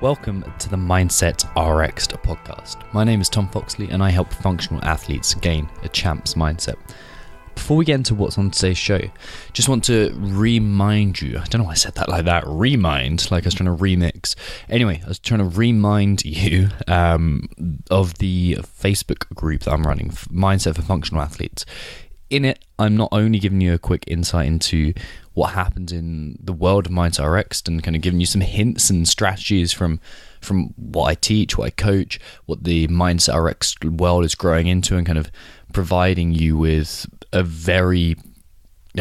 Welcome to the Mindset RX podcast. My name is Tom Foxley and I help functional athletes gain a champ's mindset. Before we get into what's on today's show, just want to remind you, I don't know why I said that like that, like I was trying to remix. Anyway, I was trying to remind you of the Facebook group that I'm running, Mindset for Functional Athletes. In it, I'm not only giving you a quick insight into what happens in the world of Mindset RX and kind of giving you some hints and strategies from what I teach, what I coach, what the Mindset RX world is growing into, and kind of providing you with a very,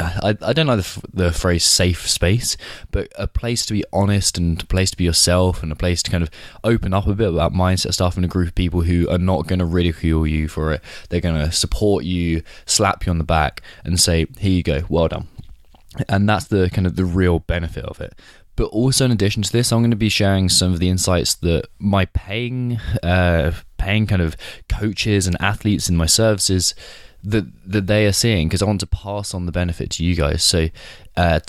I don't like the phrase safe space, but a place to be honest and a place to be yourself and a place to kind of open up a bit about mindset stuff in a group of people who are not going to ridicule you for it. They're going to support you, slap you on the back and say, here you go, well done. And that's the kind of the real benefit of it. But also in addition to this, I'm going to be sharing some of the insights that my paying kind of coaches and athletes in my services that they are seeing, because I want to pass on the benefit to you guys. So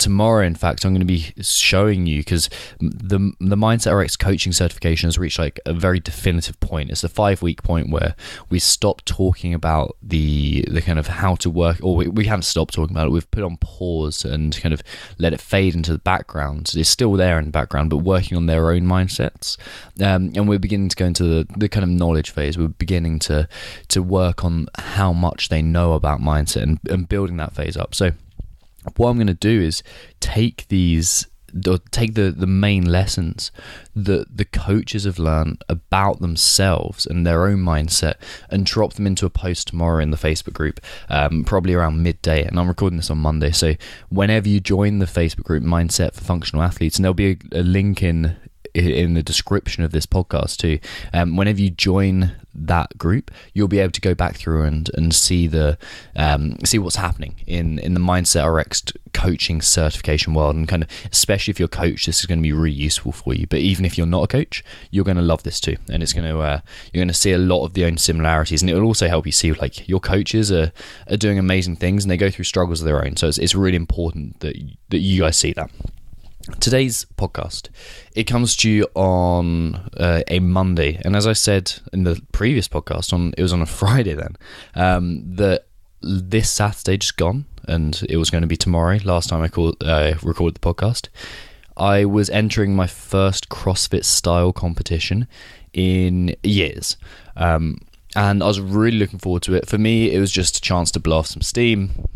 tomorrow, in fact, I'm going to be showing you, because the Mindset RX coaching certification has reached like a very definitive point. It's a 5-week point where we stop talking about the kind of how to work, or we haven't stopped talking about it. We've put on pause and kind of let it fade into the background. It's still there in the background, but working on their own mindsets. And we're beginning to go into the kind of knowledge phase. We're beginning to work on how much they know about mindset and building that phase up. So what I'm going to do is take the main lessons that the coaches have learned about themselves and their own mindset and drop them into a post tomorrow in the Facebook group, probably around midday. And I'm recording this on Monday. So whenever you join the Facebook group, Mindset for Functional Athletes, and there'll be a link in the description of this podcast too. Whenever you join that group, you'll be able to go back through and see see what's happening in the Mindset RX coaching certification world, and kind of, especially if you're a coach, this is going to be really useful for you. But even if you're not a coach, you're going to love this too, and it's going to you're going to see a lot of the own similarities, and it will also help you see like your coaches are doing amazing things and they go through struggles of their own. So it's really important that you guys see that. Today's podcast, it comes to you on a Monday, and as I said in the previous podcast, it was on a Friday then, that this Saturday just gone, and it was going to be tomorrow. Last time I recorded the podcast, I was entering my first CrossFit style competition in years, and I was really looking forward to it. For me, it was just a chance to blow off some steam,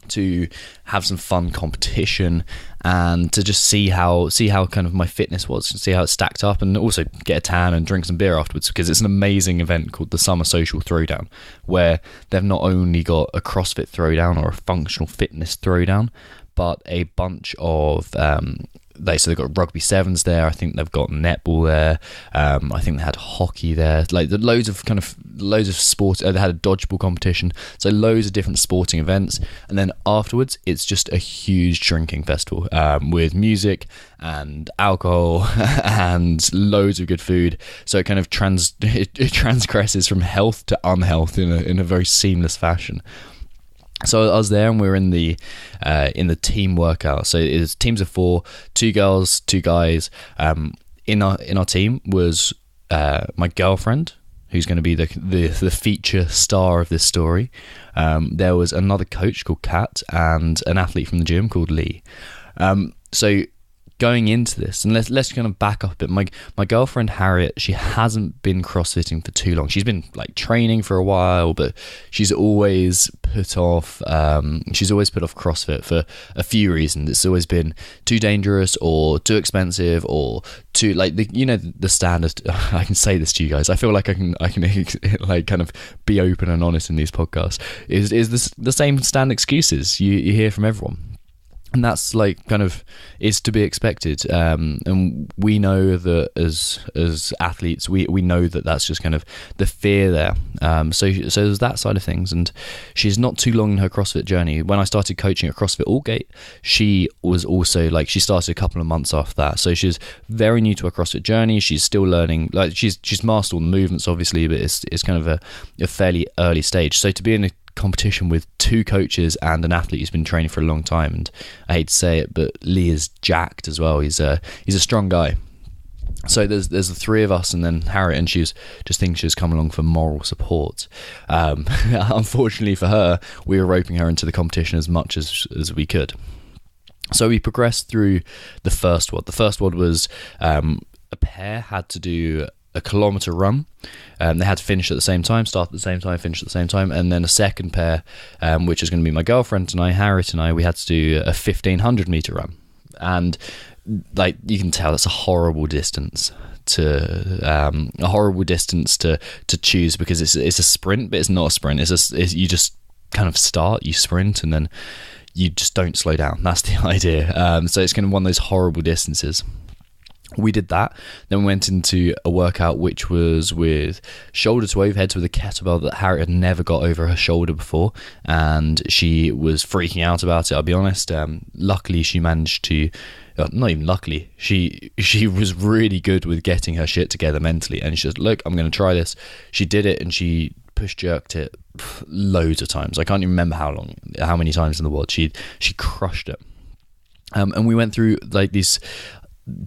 to have some fun competition, and to just see how kind of my fitness was, see how it stacked up, and also get a tan and drink some beer afterwards, because it's an amazing event called the Summer Social Throwdown, where they've not only got a CrossFit throwdown or a functional fitness throwdown, but a bunch of so they've got rugby sevens there. I think they've got netball there. I think they had hockey there. Like loads of sports. They had a dodgeball competition. So loads of different sporting events. And then afterwards, it's just a huge drinking festival with music and alcohol and loads of good food. So it kind of it transgresses from health to unhealth in a very seamless fashion. So I was there, and we were in the team workout. So it was teams of 4, 2 girls, 2 guys. In our team was my girlfriend, who's going to be the feature star of this story. There was another coach called Kat, and an athlete from the gym called Lee. So going into this, and let's kind of back up a bit. My girlfriend Harriet, she hasn't been crossfitting for too long. She's been like training for a while, but she's always put off CrossFit for a few reasons. It's always been too dangerous, or too expensive, or too the standard. I can say this to you guys. I feel like I can like kind of be open and honest in these podcasts. Is the same standard excuses you hear from everyone. And that's like kind of is to be expected, and we know that as athletes, we know that that's just kind of the fear there. So there's that side of things, and she's not too long in her CrossFit journey. When I started coaching at CrossFit Aldgate, she was also she started a couple of months after that. So she's very new to her CrossFit journey. She's still learning. Like she's mastered all the movements, obviously, but it's kind of a fairly early stage. So to be in a competition with 2 coaches and an athlete who's been training for a long time, and I hate to say it, but Lee is jacked as well. He's a strong guy. So there's the three of us and then Harriet, and she was just thinking she was coming along for moral support. Unfortunately for her, we were roping her into the competition as much as we could. So we progressed through the first WOD. The first WOD was a pair had to do a kilometre run. They had to finish at the same time, start at the same time, finish at the same time, and then a second pair, which is going to be my girlfriend and I, Harriet and I, we had to do a 1,500 metre run. And like you can tell, it's a horrible distance to choose, because it's a sprint, but it's not a sprint. You just kind of start, you sprint, and then you just don't slow down. That's the idea. So it's kind of one of those horrible distances. We did that. Then we went into a workout which was with shoulder to overheads with a kettlebell that Harriet had never got over her shoulder before, and she was freaking out about it, I'll be honest. Luckily she managed to, not even luckily, she was really good with getting her shit together mentally, and she said, look, I'm going to try this. She did it, and she push jerked it loads of times. I can't even remember how many times in the WOD. She crushed it. And we went through like these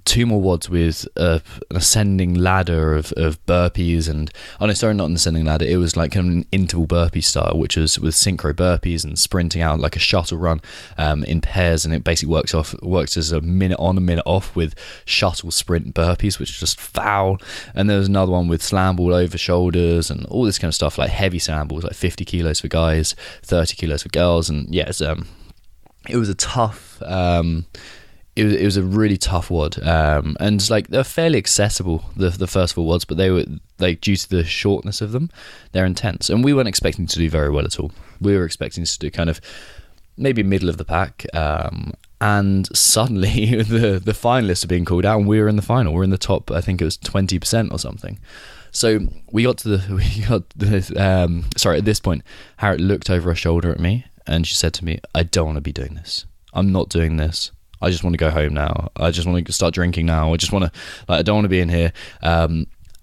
2 more WODs with an ascending ladder of burpees, and not an ascending ladder, it was like kind of an interval burpee style, which was with synchro burpees and sprinting out like a shuttle run in pairs, and it basically works as a minute on, a minute off with shuttle sprint burpees, which is just foul. And there was another one with slam ball over shoulders and all this kind of stuff, like heavy slam balls, like 50 kilos for guys, 30 kilos for girls. And yeah, it was a tough it was a really tough WOD, and like they're fairly accessible, the first 4 WODs, but they were like, due to the shortness of them, they're intense, and we weren't expecting to do very well at all. We were expecting to do kind of maybe middle of the pack, and suddenly the finalists are being called out, and we were in the final. We're in the top, I think it was 20% or something. So at this point, Harriet looked over her shoulder at me, and she said to me, I don't want to be doing this. I'm not doing this. I just want to go home now. I just want to start drinking now. I just want to, I don't want to be in here.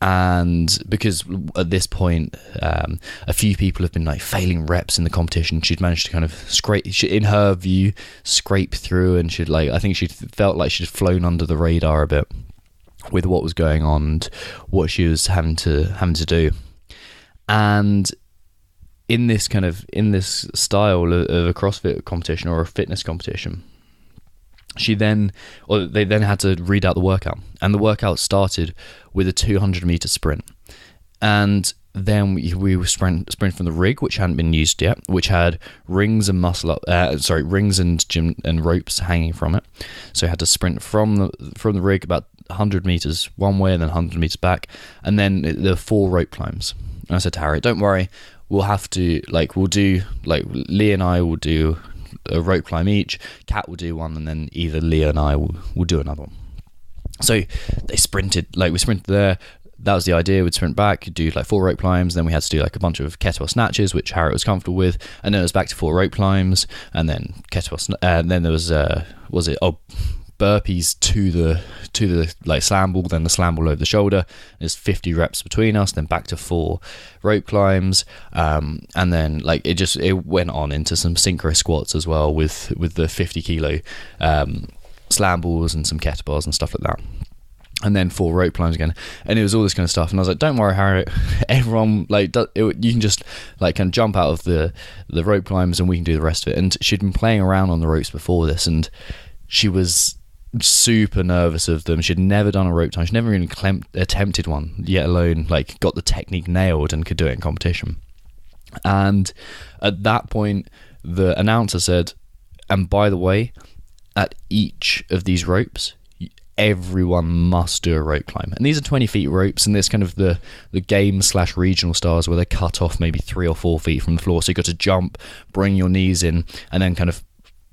And because at this point, a few people have been like failing reps in the competition, she'd managed to kind of in her view, scrape through, and I think she felt like she'd flown under the radar a bit with what was going on and what she was having to do. And in this style of a CrossFit competition or a fitness competition, they then had to read out the workout, and the workout started with a 200 meter sprint, and then we were sprint from the rig, which hadn't been used yet, which had rings and rings and gym and ropes hanging from it. So we had to sprint from the rig about 100 meters one way and then 100 meters back, and then the 4 rope climbs. And I said to Harriet, don't worry, Lee and I will do a rope climb each, Kat will do one, and then either Leah and I will do another one. So we sprinted there. That was the idea. We'd sprint back, do like 4 rope climbs, then we had to do like a bunch of kettlebell snatches, which Harriet was comfortable with, and then it was back to 4 rope climbs, and then then there was burpees to the like slam ball, then the slam ball over the shoulder. There's 50 reps between us, then back to 4 rope climbs, and then like it went on into some synchro squats as well with the 50 kilo slam balls and some kettlebells and stuff like that. And then 4 rope climbs again, and it was all this kind of stuff. And I was like, "Don't worry, Harriet. Everyone you can just like kind of jump out of the rope climbs, and we can do the rest of it." And she'd been playing around on the ropes before this, and she was super nervous of them. She'd never done a rope climb. She'd never even attempted one, yet alone like got the technique nailed and could do it in competition. And at that point, the announcer said, "And by the way, at each of these ropes, everyone must do a rope climb." And these are 20 feet ropes, and there's kind of the game/regional styles where they cut off maybe 3 or 4 feet from the floor. So you've got to jump, bring your knees in, and then kind of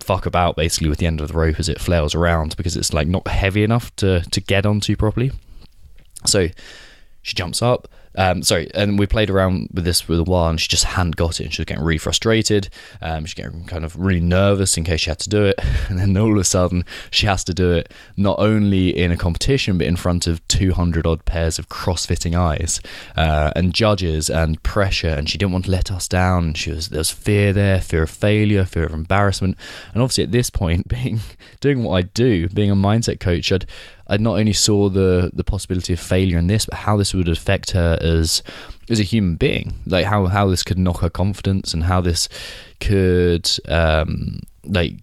fuck about basically with the end of the rope as it flails around, because it's like not heavy enough to get onto properly. So she jumps up, and we played around with this for a while, and she just hadn't got it, and she was getting really frustrated. She was getting kind of really nervous in case she had to do it, and then all of a sudden she has to do it not only in a competition but in front of 200 odd pairs of crossfitting eyes and judges and pressure, and she didn't want to let us down. There was fear there, fear of failure, fear of embarrassment, and obviously at this point, doing what I do, being a mindset coach, I not only saw the possibility of failure in this, but how this would affect her as a human being, like how this could knock her confidence, and how this could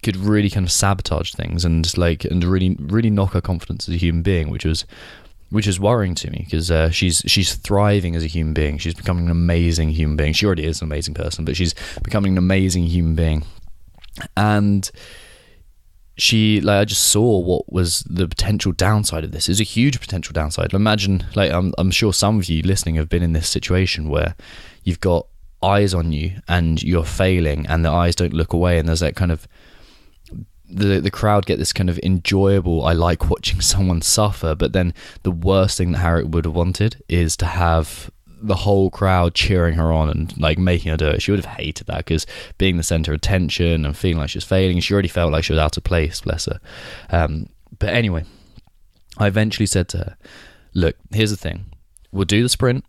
could really kind of sabotage things, and really knock her confidence as a human being, which is worrying to me, because she's thriving as a human being. She's becoming an amazing human being. She already is an amazing person, but she's becoming an amazing human being. And I just saw what was the potential downside of this. It's a huge potential downside. Imagine, I'm sure some of you listening have been in this situation where you've got eyes on you and you're failing, and the eyes don't look away, and there's that kind of the crowd get this kind of enjoyable, I like watching someone suffer. But then the worst thing that Harriet would have wanted is to have the whole crowd cheering her on and making her do it. She would have hated that, because being the center of attention and feeling like she was failing, she already felt like she was out of place, bless her. But anyway, I eventually said to her, look, here's the thing, we'll do the sprint,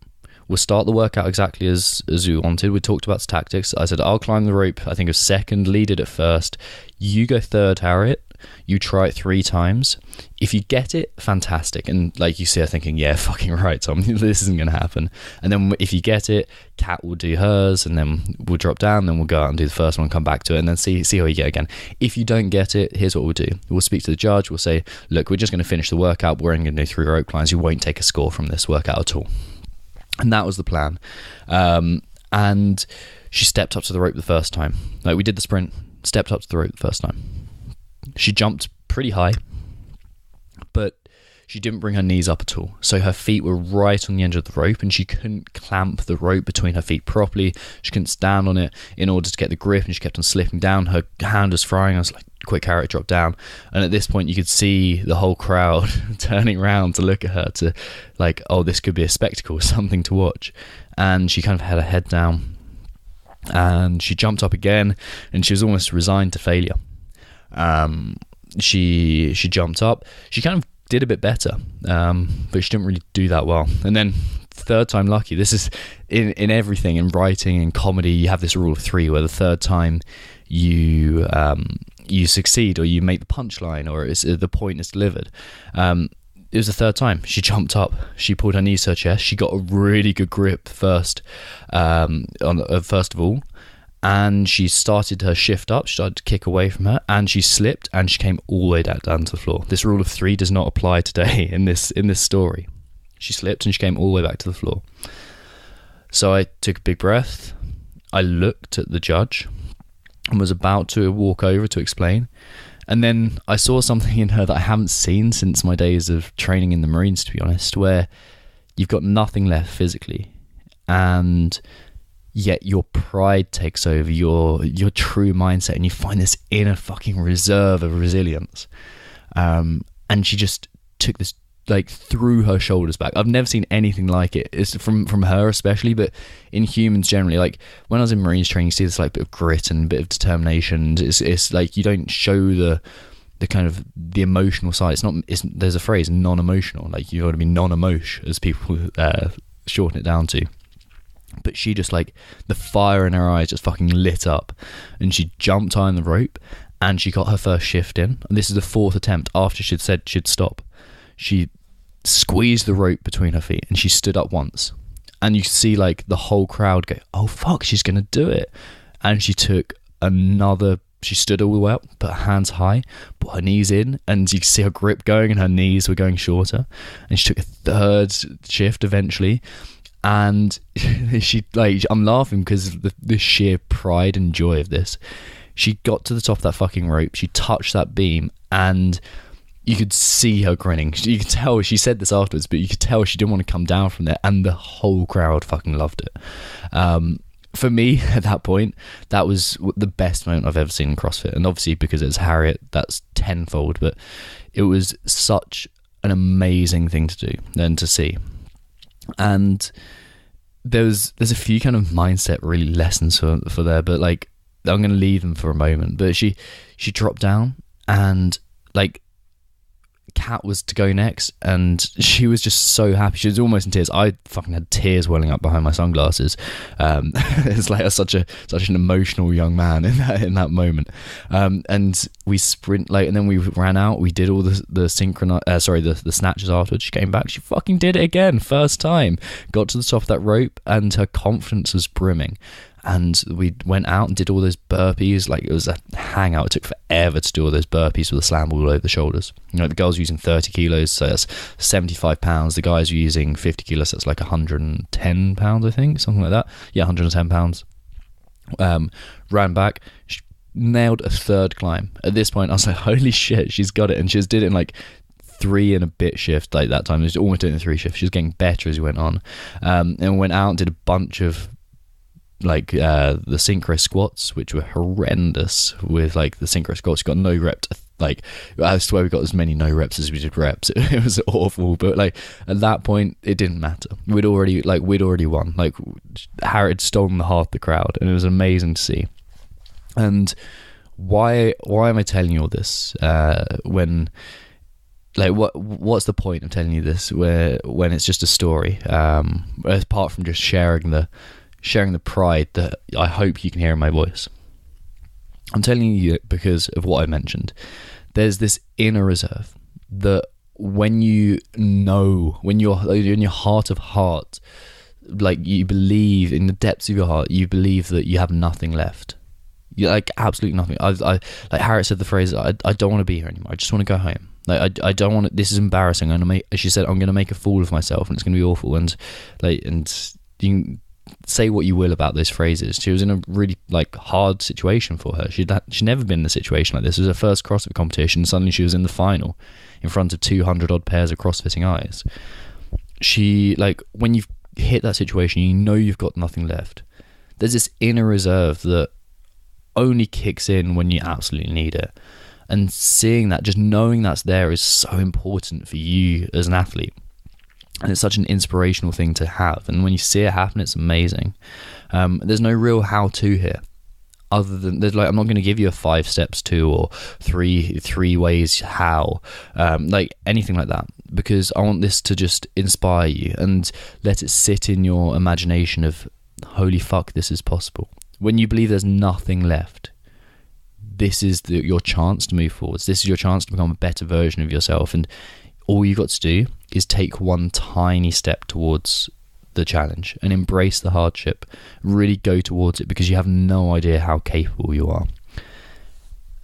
we'll start the workout exactly as we wanted. We talked about tactics. I said, I'll climb the rope, I think of second, lead it at first, you go third, Harriet. You try it 3 times. If you get it, fantastic. And you see her thinking, yeah, fucking right, Tom, this isn't going to happen. And then if you get it, Kat will do hers, and then we'll drop down, then we'll go out and do the first one, come back to it, and then see how you get again. If you don't get it, here's what we'll do. We'll speak to the judge. We'll say, look, we're just going to finish the workout. We're only going to do 3 rope climbs. You won't take a score from this workout at all. And that was the plan. And she stepped up to the rope the first time. We did the sprint, stepped up to the rope the first time. She jumped pretty high, but she didn't bring her knees up at all. So her feet were right on the edge of the rope, and she couldn't clamp the rope between her feet properly. She couldn't stand on it in order to get the grip, and she kept on slipping down. Her hand was frying. I was like, quick, Harriet, drop down. And at this point, you could see the whole crowd turning around to look at her, to oh, this could be a spectacle, something to watch. And she kind of had her head down, and she jumped up again, and she was almost resigned to failure. She jumped up. She kind of did a bit better, but she didn't really do that well. And then third time lucky. This is in everything, in writing and comedy, you have this rule of 3, where the third time you succeed, or you make the punchline, or the point is delivered. It was the third time. She jumped up. She pulled her knees to her chest. She got a really good grip first of all. And she started her shift up, she started to kick away from her, and she slipped, and she came all the way down to the floor. This rule of 3 does not apply today in this story. She slipped, and she came all the way back to the floor. So I took a big breath. I looked at the judge and was about to walk over to explain. And then I saw something in her that I haven't seen since my days of training in the Marines, to be honest, where you've got nothing left physically, and yet your pride takes over, your true mindset, and you find this inner fucking reserve of resilience. And she just took this, threw her shoulders back. I've never seen anything like it. It's from her especially, but in humans generally. When I was in Marines training, you see this bit of grit and a bit of determination. It's you don't show the kind of the emotional side. There's a phrase, non-emotional. You got to be non-emotion, as people shorten it down to. But she just the fire in her eyes just fucking lit up, and she jumped high on the rope, and she got her first shift in. And this is the 4th attempt after she'd said she'd stop. She squeezed the rope between her feet, and she stood up once, and you see the whole crowd go, oh fuck, she's gonna do it. And she took another, she stood all the way up, put her hands high, put her knees in, and you can see her grip going, and her knees were going shorter, and she took a 3rd shift eventually. And she I'm laughing because the sheer pride and joy of this. She got to the top of that fucking rope, she touched that beam, and you could see her grinning. You could tell, she said this afterwards, but you could tell she didn't want to come down from there, and the whole crowd fucking loved it. For me, at that point, that was the best moment I've ever seen in CrossFit. And obviously, because it's Harriet, that's tenfold, but it was such an amazing thing to do and to see. And there's a few kind of mindset really lessons for there, but I'm going to leave them for a moment. But she dropped down, and Kat was to go next, and she was just so happy. She was almost in tears. I fucking had tears welling up behind my sunglasses. It's like such an emotional young man in that moment. And we sprint and then we ran out. We did all the the snatches afterwards. She came back. She fucking did it again, first time. Got to the top of that rope, and her confidence was brimming. And we went out and did all those burpees. Like, it was a hangout. It took forever to do all those burpees with a slam ball over the shoulders. You know, the girls were using 30 kilos, so that's 75 pounds. The guys were using 50 kilos, so that's like 110 pounds, I think, something like that. Yeah, 110 pounds. Ran back, nailed a third climb. At this point, I was like, holy shit, she's got it. And she just did it in like 3 and a bit shift. Like, that time, it was almost doing the 3 shift. She was getting better as we went on. And went out and did a bunch of like the synchro squats, which were horrendous. With like the synchro squats, you got no reps. Like, I swear we got as many no reps as we did reps. It was awful. But like, at that point, it didn't matter. We'd already won. Like, Harriet had stolen the heart of the crowd, and it was amazing to see. And why am I telling you all this when, like, what's the point of telling you this when it's just a story, apart from just sharing the pride that I hope you can hear in my voice? I'm telling you because of what I mentioned. There's this inner reserve that when you're in your heart of heart, like, you believe in the depths of your heart, you believe that you have nothing left. You like absolutely nothing. I like Harriet said the phrase, I don't want to be here anymore. I just want to go home. Like, I don't want to, this is embarrassing. She said, I'm going to make a fool of myself, and it's going to be awful. And you can say what you will about those phrases. She was in a really like hard situation for her. She'd never been in a situation like this. It was her first CrossFit competition. Suddenly she was in the final in front of 200 odd pairs of CrossFitting eyes. She, like, when you've hit that situation, you know you've got nothing left. There's this inner reserve that only kicks in when you absolutely need it. And seeing that, just knowing that's there, is so important for you as an athlete. And it's such an inspirational thing to have. And when you see it happen, it's amazing. There's no real how-to here, other than I'm not going to give you a 5 steps to, or three ways how, like anything like that, because I want this to just inspire you and let it sit in your imagination of, holy fuck, this is possible. When you believe there's nothing left, this is your chance to move forwards. This is your chance to become a better version of yourself. And all you got to do is take one tiny step towards the challenge and embrace the hardship. Really go towards it, because you have no idea how capable you are.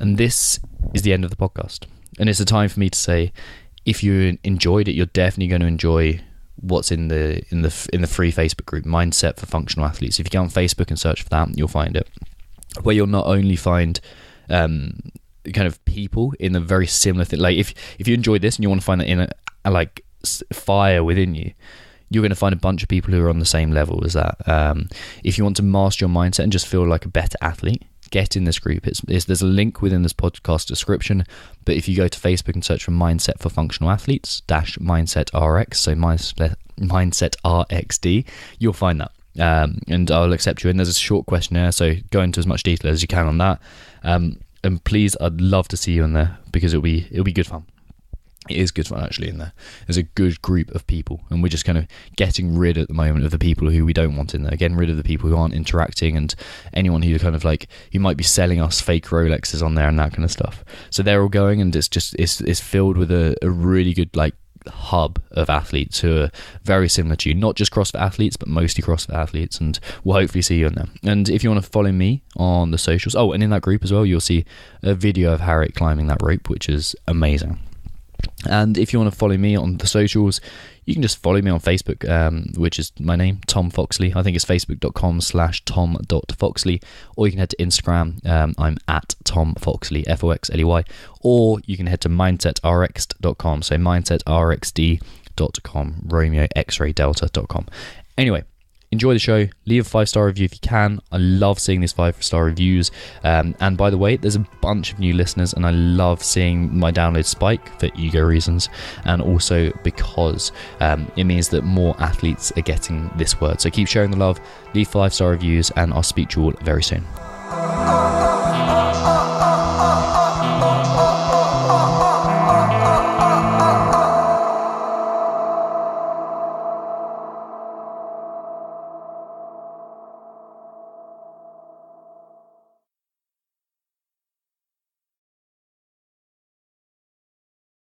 And this is the end of the podcast. And it's a time for me to say, if you enjoyed it, you're definitely going to enjoy what's in the free Facebook group, Mindset for Functional Athletes. If you go on Facebook and search for that, you'll find it, where you'll not only find kind of people in a very similar thing. Like, if you enjoyed this and you want to find that in a like fire within you, you're going to find a bunch of people who are on the same level as that. If you want to master your mindset and just feel like a better athlete, get in this group. There's a link within this podcast description, but if you go to Facebook and search for Mindset for Functional Athletes -Mindset RX, so Mindset RXD, you'll find that. And I'll accept you in. There's a short questionnaire, so go into as much detail as you can on that. And please, I'd love to see you in there, because it'll be good fun. It is good fun, actually, in there. There's a good group of people, and we're just kind of getting rid at the moment of the people who we don't want in there, getting rid of the people who aren't interacting, and anyone who kind of like, who might be selling us fake Rolexes on there and that kind of stuff. So they're all going, and it's filled with a really good like hub of athletes who are very similar to you, not just CrossFit athletes, but mostly CrossFit athletes, and we'll hopefully see you in there. And if you want to follow me on the socials, and in that group as well, you'll see a video of Harriet climbing that rope, which is amazing. And if you want to follow me on the socials, you can just follow me on Facebook, which is my name, Tom Foxley. I think it's facebook.com/tom.foxley, or you can head to Instagram. I'm at Tom Foxley, Foxley, or you can head to mindsetrx.com, so mindsetrxd.com, Romeo X-ray Delta.com. Anyway, enjoy the show. Leave a 5-star review if you can. I love seeing these 5-star reviews. And by the way, there's a bunch of new listeners, and I love seeing my download spike for ego reasons, and also because it means that more athletes are getting this word. So keep sharing the love, leave 5-star reviews, and I'll speak to you all very soon.